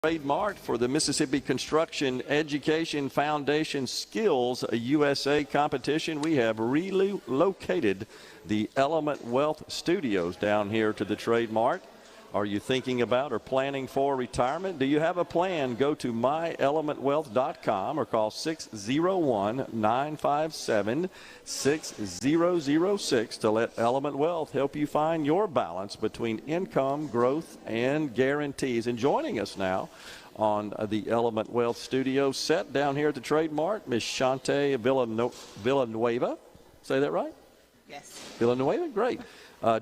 Trademark for the Mississippi Construction Education Foundation Skills USA competition. We have relocated the Element Wealth Studios down here to the Trademark. Are you thinking about or planning for retirement? Do you have a plan? Go to myelementwealth.com or call 601-957-6006 to let Element Wealth help you find your balance between income, growth, and guarantees. And joining us now on the Element Wealth Studio set down here at the Trademark, Ms. Shanta Villanueva. Say that right? Yes. Villanueva, great.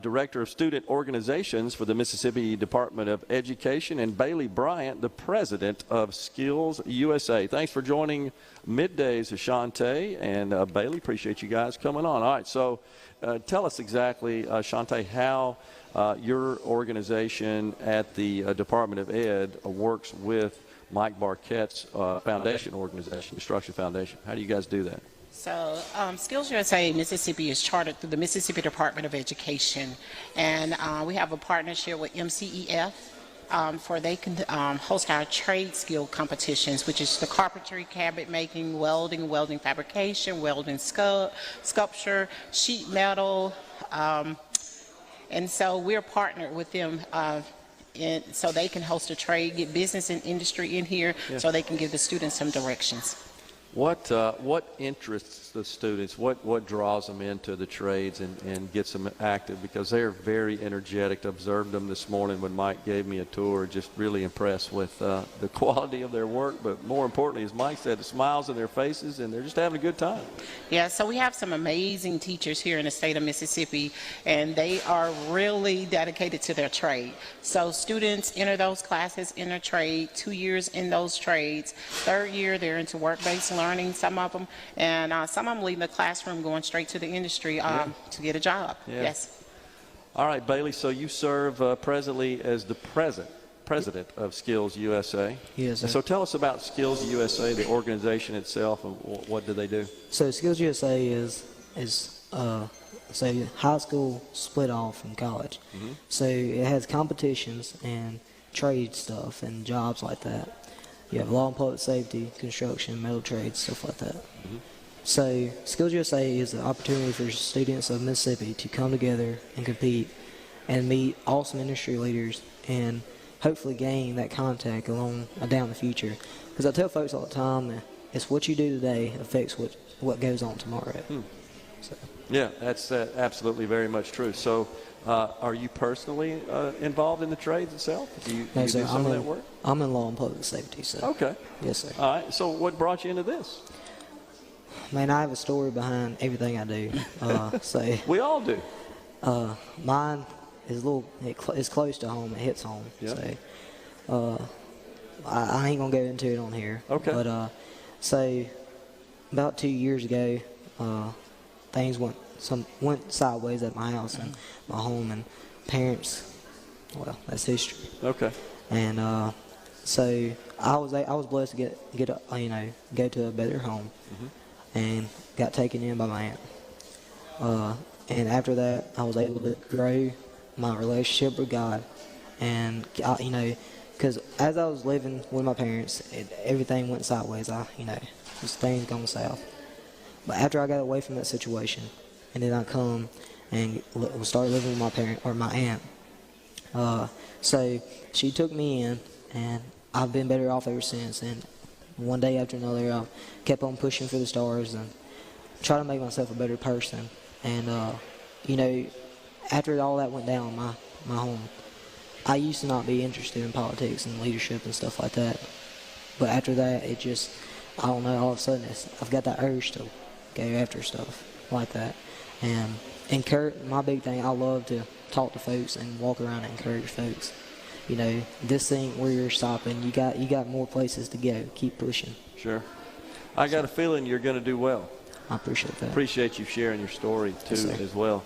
Director of Student Organizations for the Mississippi Department of Education, and Baily Bryant, the President of SkillsUSA. Thanks for joining Middays, Shanta and Baily. Appreciate you guys coming on. All right, so tell us exactly, Shanta, how your organization at the Department of Ed works with Mike Barquette's foundation organization, Construction Foundation. How do you guys do that? So SkillsUSA Mississippi is chartered through the Mississippi Department of Education, and we have a partnership with MCEF for they can host our trade skill competitions, which is the carpentry, cabinet making, welding fabrication, welding sculpture, sheet metal, and so we're partnered with them so they can host a trade, get business and industry in here, so they can give the students some directions. What interests the students? What draws them into the trades and gets them active? Because they're very energetic. Observed them this morning when Mike gave me a tour. Just really impressed with the quality of their work. But more importantly, as Mike said, the smiles on their faces, and they're just having a good time. Yeah, so we have some amazing teachers here in the state of Mississippi, and they are really dedicated to their trade. So students enter those classes in their trade, 2 years in those trades. Third year, they're into work-based learning, some of them, and some of them leaving the classroom going straight to the industry to get a job. Yeah. Yes. All right, Baily, so you serve presently as the president of SkillsUSA. Yes, sir. So tell us about SkillsUSA, the organization itself, and what do they do? So SkillsUSA is so high school split off from college. Mm-hmm. So it has competitions and trade stuff and jobs like that. You have law and public safety, construction, metal trades, stuff like that. Mm-hmm. So SkillsUSA is an opportunity for students of Mississippi to come together and compete and meet awesome industry leaders and hopefully gain that contact down the future. Because I tell folks all the time that it's what you do today affects what goes on tomorrow. So. Yeah, that's absolutely very much true. So are you personally involved in the trades itself? Do you do some of that work? I'm in law and public safety. So. Okay. Yes, sir. All right. So what brought you into this? Man, I have a story behind everything I do. So we all do. Mine is it's close to home. It hits home. Yeah. So I ain't gonna go into it on here. Okay. But so about 2 years ago, things went sideways at my house and my home, and parents. Well, that's history. Okay. And so I was blessed to go to a better home, and got taken in by my aunt. And after that, I was able to grow my relationship with God, and because as I was living with my parents, everything went sideways. Just things going south. But after I got away from that situation, and then I come and started living with my aunt. So she took me in, and I've been better off ever since. And one day after another, I kept on pushing for the stars and trying to make myself a better person. And after all that went down in my home, I used to not be interested in politics and leadership and stuff like that. But after that, it just, I don't know, all of a sudden I've got that urge to go after stuff like that. And my big thing, I love to talk to folks and walk around and encourage folks. This thing where you're stopping, you got more places to go. Keep pushing. Sure. I got a feeling you're going to do well. I appreciate that. Appreciate you sharing your story too, as well.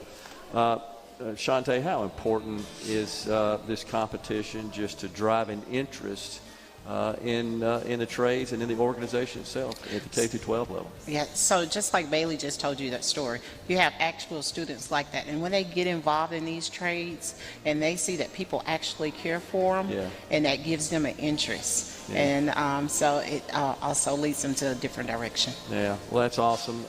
Shanta, how important is this competition just to drive an interest in the trades and in the organization itself at the K through 12 level. Yeah, so just like Bailey just told you that story, you have actual students like that. And when they get involved in these trades and they see that people actually care for them, Yeah. and that gives them an interest. Yeah. And so it also leads them to a different direction. Yeah, well, that's awesome.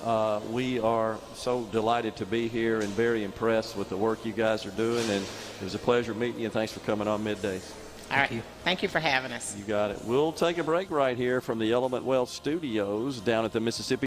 We are so delighted to be here and very impressed with the work you guys are doing. And it was a pleasure meeting you, and thanks for coming on Middays. All right. Thank you for having us. You got it. We'll take a break right here from the Element Wealth Studios down at the Mississippi